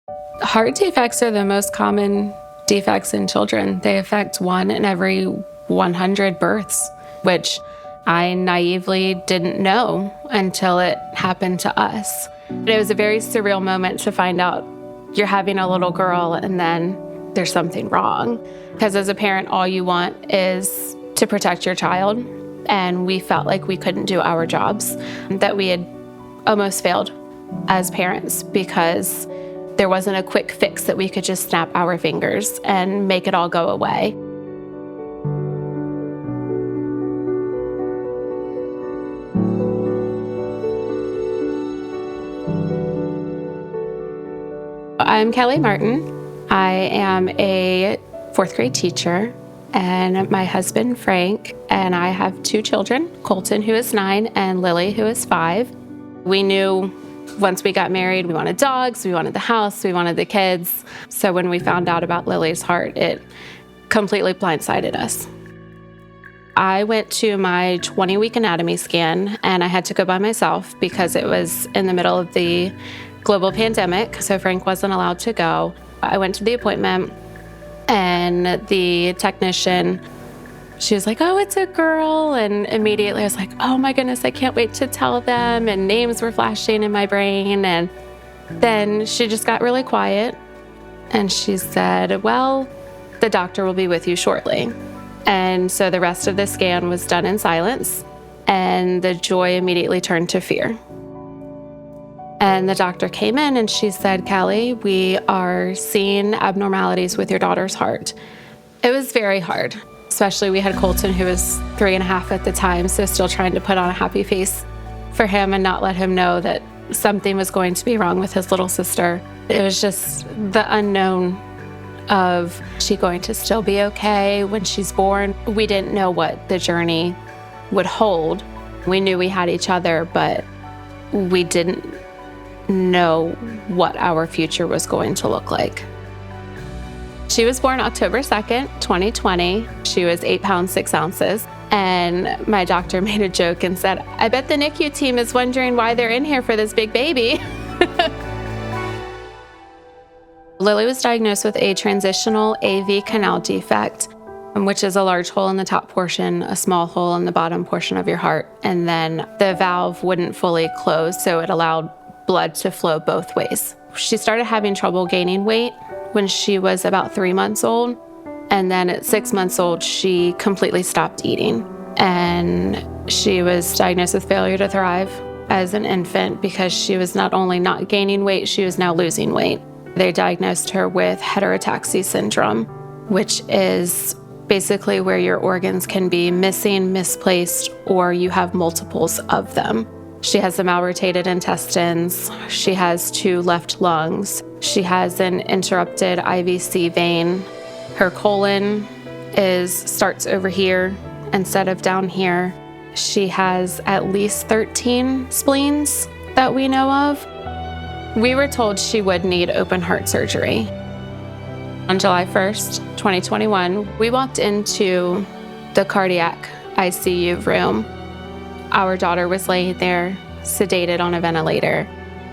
Heart defects are the most common defects in children. They affect 1 in every 100 births, which I naively didn't know until it happened to us. It was a very surreal moment to find out you're having a little girl and then there's something wrong. Because as a parent, all you want is to protect your child. And we felt like we couldn't do our jobs, that we had almost failed as parents because there wasn't a quick fix that we could just snap our fingers and make it all go away. I'm Kelly Martin. I am a 4th grade teacher, and my husband, Frank, and I have 2 children, Colton, who is 9, and Lilly, who is 5. We knew once we got married, we wanted dogs, we wanted the house, we wanted the kids. So when we found out about Lily's heart, it completely blindsided us. I went to my 20-week anatomy scan, and I had to go by myself because it was in the middle of the global pandemic, so Frank wasn't allowed to go. I went to the appointment, and the technician, she was like, "Oh, it's a girl." And immediately I was like, "Oh my goodness, I can't wait to tell them." And names were flashing in my brain. And then she just got really quiet. And she said, "Well, the doctor will be with you shortly." And so the rest of the scan was done in silence. And the joy immediately turned to fear. And the doctor came in and she said, "Kelly, we are seeing abnormalities with your daughter's heart." It was very hard. Especially we had Colton, who was 3.5 at the time, so still trying to put on a happy face for him and not let him know that something was going to be wrong with his little sister. It was just the unknown of, is she going to still be okay when she's born? We didn't know what the journey would hold. We knew we had each other, but we didn't know what our future was going to look like. She was born October 2nd, 2020. She was 8 pounds, 6 ounces. And my doctor made a joke and said, "I bet the NICU team is wondering why they're in here for this big baby." Lily was diagnosed with a transitional AV canal defect, which is a large hole in the top portion, a small hole in the bottom portion of your heart. And then the valve wouldn't fully close, so it allowed blood to flow both ways. She started having trouble gaining weight when she was about 3 months old. And then at 6 months old, she completely stopped eating. And she was diagnosed with failure to thrive as an infant because she was not only not gaining weight, she was now losing weight. They diagnosed her with heterotaxy syndrome, which is basically where your organs can be missing, misplaced, or you have multiples of them. She has the malrotated intestines. She has 2 left lungs. She has an interrupted IVC vein. Her colon starts over here instead of down here. She has at least 13 spleens that we know of. We were told she would need open heart surgery. On July 1st, 2021, we walked into the cardiac ICU room. Our daughter was laying there, sedated on a ventilator.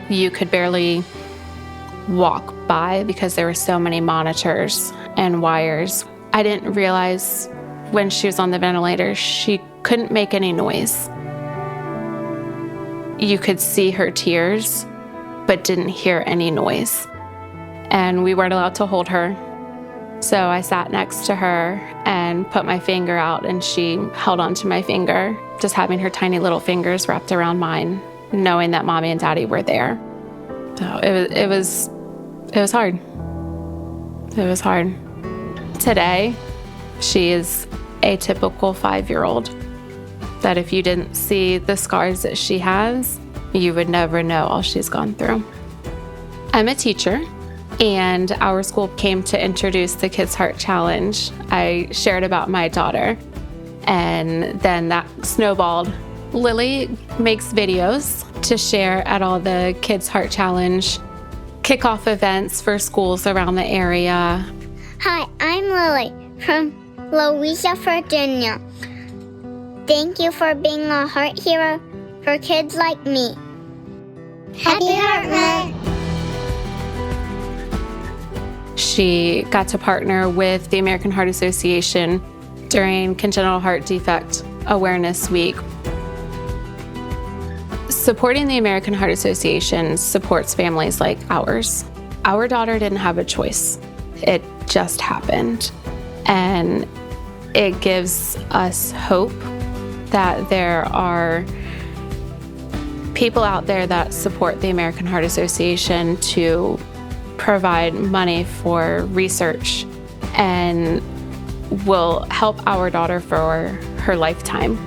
You could barely walk by because there were so many monitors and wires. I didn't realize when she was on the ventilator, she couldn't make any noise. You could see her tears, but didn't hear any noise. And we weren't allowed to hold her. So I sat next to her and put my finger out, and she held onto my finger, just having her tiny little fingers wrapped around mine, knowing that Mommy and Daddy were there. So it was hard. It was hard. Today, she is a typical 5-year-old that if you didn't see the scars that she has, you would never know all she's gone through. I'm a teacher, and our school came to introduce the Kids Heart Challenge. I shared about my daughter, and then that snowballed. Lily makes videos to share at all the Kids Heart Challenge kickoff events for schools around the area. Hi, I'm Lily from Louisa, Virginia. Thank you for being a heart hero for kids like me. Happy Heart Month! She got to partner with the American Heart Association during Congenital Heart Defect Awareness Week. Supporting the American Heart Association supports families like ours. Our daughter didn't have a choice. It just happened. And it gives us hope that there are people out there that support the American Heart Association to provide money for research and will help our daughter for her lifetime.